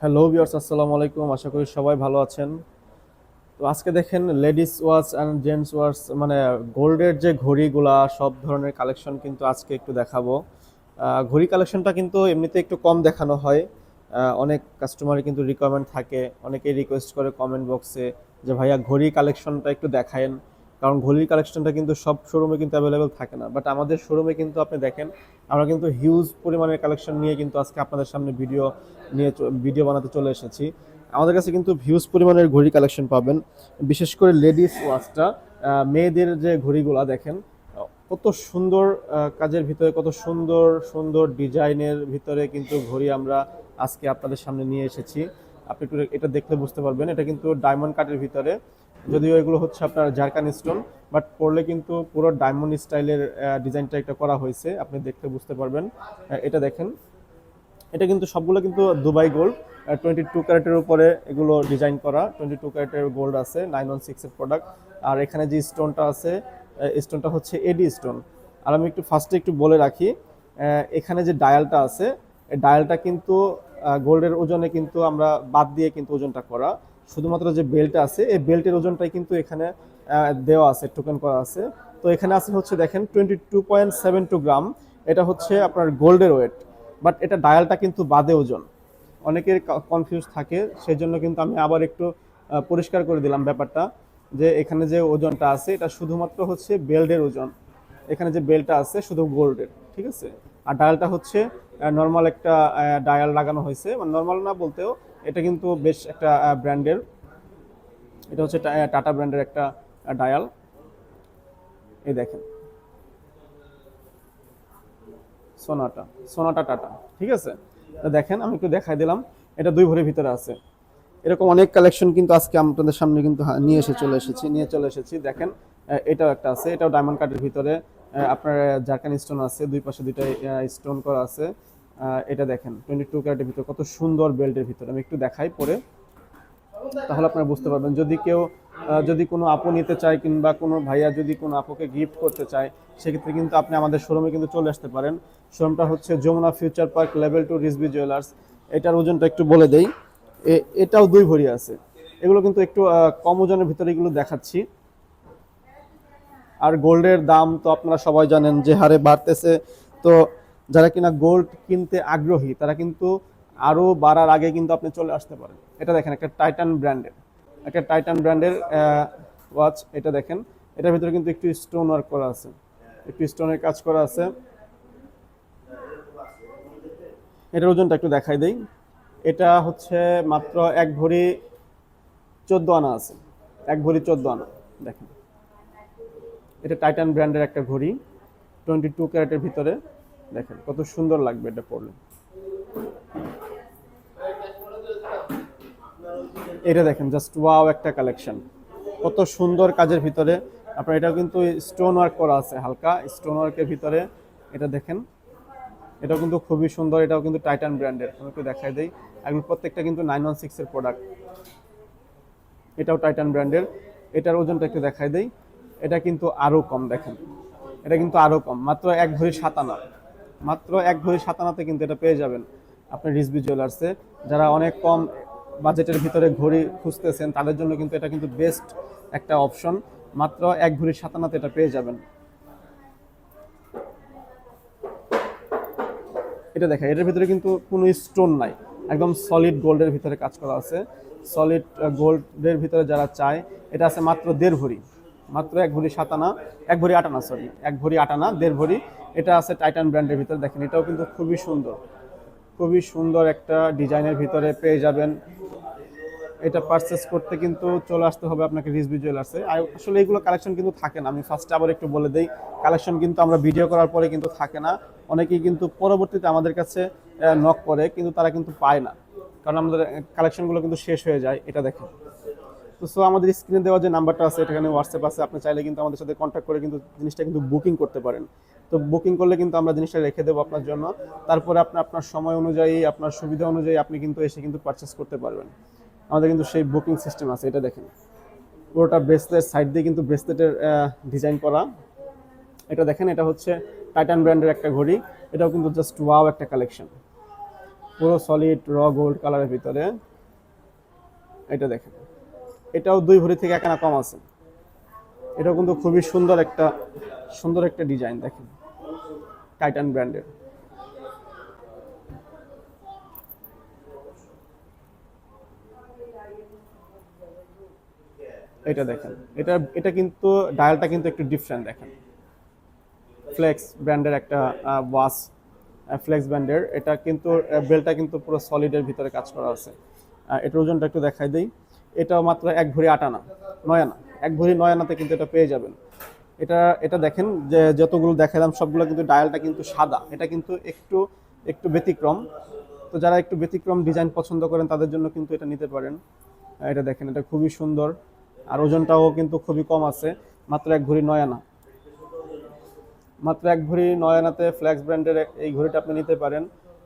Hello viewers, আসসালামু আলাইকুম। আশা করি সবাই ভালো আছেন। তো আজকে দেখেন ladies watch and gents watch মানে গোল্ডের যে ঘড়িগুলা সব ধরনের কালেকশন কিন্তু আজকে একটু দেখাবো। ঘড়ি কালেকশনটা কিন্তু এমনিতে একটু কম দেখানো হয়। অনেক কাস্টমারের কিন্তু রিকোয়ারমেন্ট থাকে, অনেকেই রিকোয়েস্ট করে কমেন্ট বক্সে যে ভাইয়া ঘড়ি কালেকশনটা একটু দেখায়েন। কারণ ঘড়ির কালেকশনটা কিন্তু সব শোরুমে কিন্তু অ্যাভেলেবেল থাকে না, বাট আমাদের শোরুমে কিন্তু আপনি দেখেন আমরা কিন্তু হিউজ পরিমাণের কালেকশন নিয়ে কিন্তু আজকে আপনাদের সামনে ভিডিও বানাতে চলে এসেছি। আমাদের কাছে কিন্তু হিউজ পরিমাণের ঘড়ি কালেকশন পাবেন, বিশেষ করে লেডিস ওয়াচটা। মেয়েদের যে ঘড়িগুলা দেখেন কত সুন্দর কাজের ভিতরে, কত সুন্দর সুন্দর ডিজাইনের ভিতরে কিন্তু ঘড়ি আমরা আজকে আপনাদের সামনে নিয়ে এসেছি। আপনি একটু এটা দেখলে বুঝতে পারবেন, এটা কিন্তু ডায়মন্ড কাটের ভিতরে, যদিও এগুলো হচ্ছে আপনার জারকান স্টোন, বাট পরলে কিন্তু পুরো ডায়মন্ড স্টাইলের ডিজাইনটা একটা করা হয়েছে, আপনি দেখতে বুঝতে পারবেন। এটা দেখেন, এটা কিন্তু সবগুলো কিন্তু দুবাই গোল্ড, 22 ক্যারেটের উপরে এগুলো ডিজাইন করা। 22 ক্যারেটের গোল্ড আছে, 916-এর প্রোডাক্ট। আর এখানে যে স্টোনটা আছে, স্টোনটা হচ্ছে এডি স্টোন। আর আমি একটু ফার্স্টে একটু বলে রাখি, এখানে যে ডায়ালটা আছে, এই ডায়ালটা কিন্তু গোল্ডের ওজনে কিন্তু আমরা বাদ দিয়ে কিন্তু ওজনটা করা। শুধুমাত্র যে বেল্টটা আছে, এই বেল্টের ওজনটাই কিন্তু এখানে দেওয়া আছে, টোকেন করা আছে। তো এখানে আছে হচ্ছে দেখেন 22.72 গ্রাম। এটা হচ্ছে আপনার গোল্ডের ওয়েট, বাট এটা ডায়ালটা কিন্তু বাদে ওজন। অনেকের কনফিউজ থাকে, সেই জন্য কিন্তু আমি আবার একটু পরিষ্কার করে দিলাম ব্যাপারটা, যে এখানে যে ওজনটা আছে এটা শুধুমাত্র হচ্ছে বেল্টের ওজন। এখানে যে বেল্টটা আছে শুধু গোল্ডের, ঠিক আছে। আর ডায়ালটা হচ্ছে নর্মাল একটা ডায়াল লাগানো হয়েছে, মানে নর্মাল না বলতেও এটা কিন্তু বেশ একটা ব্র্যান্ডের। এটা হচ্ছে টাটা ব্র্যান্ডের একটা ডায়াল। এই দেখেন, সোনাটা, সোনাটা টাটা, ঠিক আছে। তো দেখেন আমি একটু দেখাই দিলাম, এটা 2 ভরির ভিতরে আছে। এরকম অনেক কালেকশন কিন্তু আজকে আপনাদের সামনে কিন্তু নিয়ে চলে এসেছি। দেখেন এটাও একটা আছে, এটাও ডায়মন্ড কাটের ভিতরে। আপনার জারকান স্টোন আছে, দুই পাশে দুইটাই স্টোন করা আছে। এটা দেখেন 22 ক্যারেটের ভিতরে কত সুন্দর বেল্টের ভিতরে। আমি একটু দেখাই পরে, তাহলে আপনারা বুঝতে পারবেন। যদি কোনো আপু নিতে চায়, কিংবা কোনো ভাইয়া যদি কোনো আপুকে গিফট করতে চায়, সেক্ষেত্রে কিন্তু আপনি আমাদের শোরুমে কিন্তু চলে আসতে পারেন। শোরুমটা হচ্ছে Jamuna Future Park, level 2, Rizvi Jewellers. এটার ওজনটা একটু বলে দেই, এটাও 2 ভরি আছে। এগুলো কিন্তু একটু কম ওজনের ভিতরে এগুলো দেখাচ্ছি। আর গোল্ডের দাম তো আপনারা সবাই জানেন যে হারে বাড়তেছে। তো যারা কিনা গোল্ড কিনতে আগ্রহী, তারা কিন্তু আরো বাড়ার আগে কিন্তু আপনি চলে আসতে পারেন। এটা দেখেন একটা টাইটান ব্র্যান্ডের ওয়াচ। এটা দেখেন, এটার ভিতরে কিন্তু একটু স্টোন ওয়ার্ক করা আছে, একটু স্টোনের কাজ করা আছে। এটার ওজনটা একটু দেখাই দেই। এটা হচ্ছে মাত্র 1 ভরি 14 আনা আছে, 1 ভরি 14 আনা। দেখেন, এটা টাইটান ব্র্যান্ডের একটা ঘড়ি, 22 ক্যারেটের ভিতরে। দেখেন কত সুন্দর লাগবে এটা পরলে। এটা দেখেন, জাস্ট ওয়াও একটা কালেকশন, কত সুন্দর কাজের ভিতরে। আপনার এটাও কিন্তু স্টোন ওয়ার্ক করা আছে, হালকা স্টোন ওয়ার্কের ভিতরে। এটা দেখেন, এটাও কিন্তু খুবই সুন্দর। এটাও কিন্তু টাইটান ব্র্যান্ডের। আমি একটু দেখাই দিই, এগুলো প্রত্যেকটা কিন্তু 916-এর প্রোডাক্ট। এটাও টাইটান ব্র্যান্ডের। এটার ওজনটা একটু দেখাই দেই। এটা কিন্তু আরো কম, দেখেন এটা কিন্তু আরো কম, মাত্র 1 ভরি 7 আনা। মাত্র 1 ভরি 7 আনাতে কিন্তু এটা পেয়ে যাবেন আপনি রিজভি জুয়েলার্সে। যারা অনেক কম বাজেটের ভিতরে ঘড়ি খুঁজতেছেন, তাদের জন্য কিন্তু এটা কিন্তু বেস্ট একটা অপশন। মাত্র 1 ভরি 7 আনাতে এটা পেয়ে যাবেন। এটা দেখেন, এটার ভিতরে কিন্তু কোনো স্টোন নাই, একদম সলিড গোল্ডের ভিতরে কাজ করা আছে। সলিড গোল্ডের ভিতরে যারা চায়, এটা আছে মাত্র 1.5 ভরি, মাত্র 1 ভরি 7 আনা, 1 ভরি 8 আনা, সরি 1 ভরি 8 আনা, 1.5 ভরি। এটা আছে টাইটান ব্র্যান্ডের ভিতরে। দেখেন এটাও কিন্তু খুবই সুন্দর, খুবই সুন্দর একটা ডিজাইনের ভিতরে পেয়ে যাবেন। এটা পারচেস করতে কিন্তু চলে আসতে হবে আপনাকে রিজভি জুয়েলার্সে। আর আসলে এগুলো কালেকশন কিন্তু থাকে না, আমি ফার্স্টে আবার একটু বলে দেই, কালেকশন কিন্তু আমরা ভিডিও করার পরে কিন্তু থাকে না। অনেকেই কিন্তু পরবর্তীতে আমাদের কাছে নক করে, কিন্তু তারা কিন্তু পায় না, কারণ আমাদের কালেকশনগুলো কিন্তু শেষ হয়ে যায়। এটা দেখেন। তো সো আমাদের স্ক্রিনে দেওয়া যে নাম্বারটা আছে, এখানে হোয়াটসঅ্যাপ আছে, আপনি চাইলে কিন্তু আমাদের সাথে কন্ট্যাক্ট করে কিন্তু জিনিসটা কিন্তু বুকিং করতে পারেন। তো বুকিং করলে কিন্তু আমরা জিনিসটা রেখে দেবো আপনার জন্য। তারপরে আপনি আপনার সময় অনুযায়ী, আপনার সুবিধা অনুযায়ী আপনি কিন্তু এসে কিন্তু পারচেস করতে পারবেন। আমাদের কিন্তু সেই বুকিং সিস্টেম আছে। এটা দেখেন, পুরোটা ব্রেসলেট, সাইড দিয়ে কিন্তু ব্রেসলেটের ডিজাইন করা। এটা দেখেন, এটা হচ্ছে টাইটান ব্র্যান্ডের একটা ঘড়ি। এটাও কিন্তু জাস্ট ওয়াও একটা কালেকশন। পুরো সলিড র গোল্ড কালারের ভিতরে। এটা দেখেন, এটাও 2 ভরি থেকে 1 আনা কম আছে। এটাও কিন্তু খুবই সুন্দর একটা ডিজাইন দেখেন, টাইটান ব্র্যান্ডের। এটা দেখেন, এটা কিন্তু ডায়ালটা কিন্তু একটু ডিফারেন্ট দেখেন। ফ্লেক্স ব্র্যান্ডের একটা ওয়াচ, ফ্লেক্স ব্র্যান্ডের। এটা কিন্তু বেলটা কিন্তু পুরো সলিডের ভিতরে কাজ করা আছে। এটার ওজনটা একটু দেখাই দিই। এটাও মাত্র 1 ভরি 8 আনা, 9 আনা। 1 ভরি 9 আনাতে কিন্তু এটা পেয়ে যাবেন। এটা এটা দেখেন যে যতগুলো দেখালাম সবগুলো কিন্তু ডায়ালটা কিন্তু সাদা। এটা কিন্তু একটু একটু ব্যতিক্রম। তো যারা একটু ব্যতিক্রম ডিজাইন পছন্দ করেন তাদের জন্য কিন্তু এটা নিতে পারেন। এটা দেখেন, এটা খুবই সুন্দর। আর ওজনটাও কিন্তু খুবই কম আছে, মাত্র 1 ভরি 9 আনা। মাত্র 1 ভরি 9 আনাতে ফ্লেক্স ব্র্যান্ডের এই ঘড়িটা আপনি নিতে পারেন।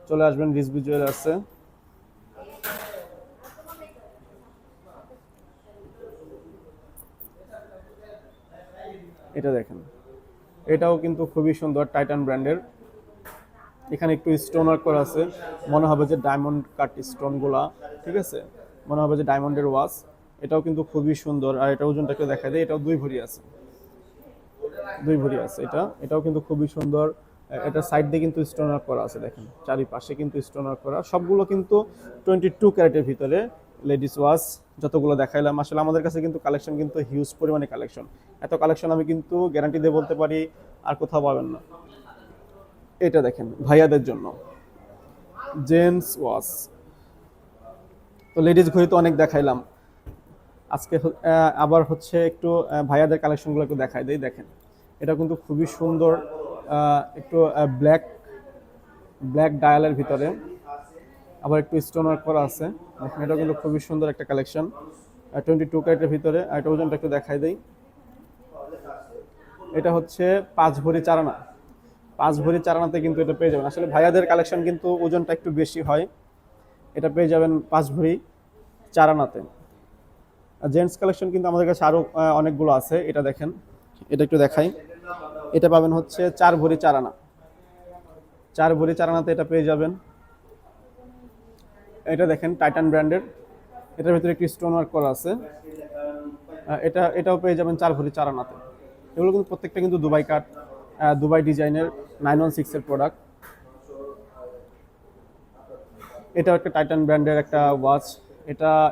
চলে আসবেন রিজভি জুয়েলার্সে। এটা দেখেন, এটাও কিন্তু খুবই সুন্দর, টাইটান ব্র্যান্ডের। এখানে একটু স্টোন ওয়ার্ক করা আছে, মনে হবে যে ডায়মন্ড কাট স্টোনগুলা, ঠিক আছে, মনে হবে যে ডায়মন্ডের ওয়াচ। এটাও কিন্তু খুবই সুন্দর। আর এটা ওজনটা একটু দেখা যায়, এটাও 2 ভরি আছে। 2 ভরি আছে এটাও কিন্তু খুবই সুন্দর। এটা সাইড দিয়ে কিন্তু স্টোন ওয়ার্ক করা আছে দেখেন, চারিপাশে কিন্তু স্টোন ওয়ার্ক করা। সবগুলো কিন্তু 22 ক্যারেটের ভিতরে লেডিস ওয়াচ যতগুলো দেখাইলাম। আসলে আমাদের কাছে কিন্তু কালেকশন কিন্তু হিউজ পরিমাণে কালেকশন। এত কালেকশন আমি কিন্তু গ্যারান্টি দিয়ে বলতে পারি আর কোথাও পাবেন না। এটা দেখেন, ভাইয়াদের জন্য জেন্টস ওয়াচ। তো লেডিস ঘড়ি তো অনেক দেখাইলাম, আজকে আবার হচ্ছে একটু ভাইয়াদের কালেকশনগুলো একটু দেখাই দেই। দেখেন, এটা কিন্তু খুবই সুন্দর, একটু ব্ল্যাক ব্ল্যাক ডায়ালের ভিতরে, আবার একটু স্টোন ওয়ার্ক করা আছে। দেখেন, এটা কিন্তু খুবই সুন্দর একটা কালেকশন, 22 ক্যারেটের ভিতরে। আর এটা ওজনটা একটু দেখাই দেই। এটা হচ্ছে 5 ভরি 4 আনা। 5 ভরি 4 আনাতে কিন্তু এটা পেয়ে যাবেন। আসলে ভাইয়াদের কালেকশন কিন্তু ওজনটা একটু বেশি হয়। এটা পেয়ে যাবেন 5 ভরি 4 আনাতে। জেন্টস কালেকশন কিন্তু আমাদের কাছে আরো অনেকগুলো আছে। এটা দেখেন, এটা একটু দেখাই। এটা পাবেন হচ্ছে 4 ভরি 4 আনা। 4 ভরি 4 আনাতে এটা পেয়ে যাবেন। এটা দেখেন, টাইটান ব্র্যান্ডের। এটার ভিতরে একটি স্টোন ওয়ার্ক করা আছে। এটাও পেয়ে যাবেন 4 ভরি 4 আনাতে। এগুলো কিন্তু প্রত্যেকটা কিন্তু দুবাই কাট, দুবাই ডিজাইনের 916 এর প্রোডাক্ট। এটাও একটা টাইটান ব্র্যান্ডের একটা ওয়াচ।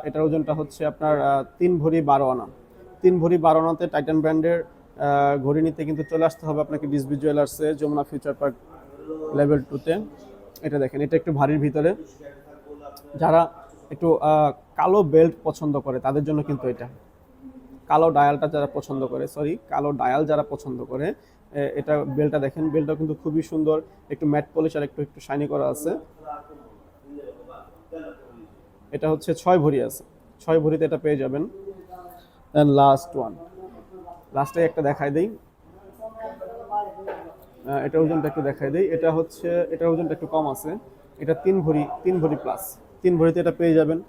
এটার ওজনটা হচ্ছে আপনার 3 ভরি 12 আনা। 3 ভরি 12 আনাতে টাইটান ব্র্যান্ডের ঘড়ি নিতে কিন্তু চলে আসতে হবে আপনাকে রিজভি জুয়েলার্সে, যমুনা ফিউচার পার্ক লেভেল 2-তে। এটা দেখেন, এটা একটু ভারীর ভিতরে। যারা একটু কালো বেল্ট পছন্দ করে তাদের জন্য কিন্তু এটা, কালো ডায়ালটা যারা পছন্দ করে, কালো ডায়াল যারা পছন্দ করে, এটা বেলটা দেখেন, বেলটাও কিন্তু খুবই সুন্দর, একটু ম্যাট পলিশ আর একটু একটু শাইনি করা আছে। এটা হচ্ছে 6 ভরি আছে, 6 ভরিতে এটা পেয়ে যাবেন। দেন লাস্টে একটা দেখাই দেই। এটা ওজনটা একটু দেখাই দেই। এটার ওজনটা একটু কম আছে। এটা 3 ভরি প্লাস। 3 ভরিতে এটা পেয়ে যাবেন।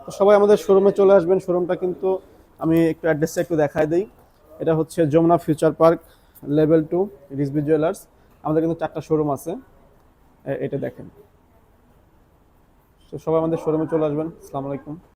তো সবাই আমাদের শোরুমে চলে আসবেন। শোরুমটা কিন্তু আমি একটু অ্যাড্রেসটা একটু দেখাই দিই। এটা হচ্ছে Jamuna Future Park level 2, Rizvi Jewellers. আমাদের কিন্তু 4টা শোরুম আছে। এটা দেখেন। তো সবাই আমাদের শোরুমে চলে আসবেন। আসসালামু আলাইকুম।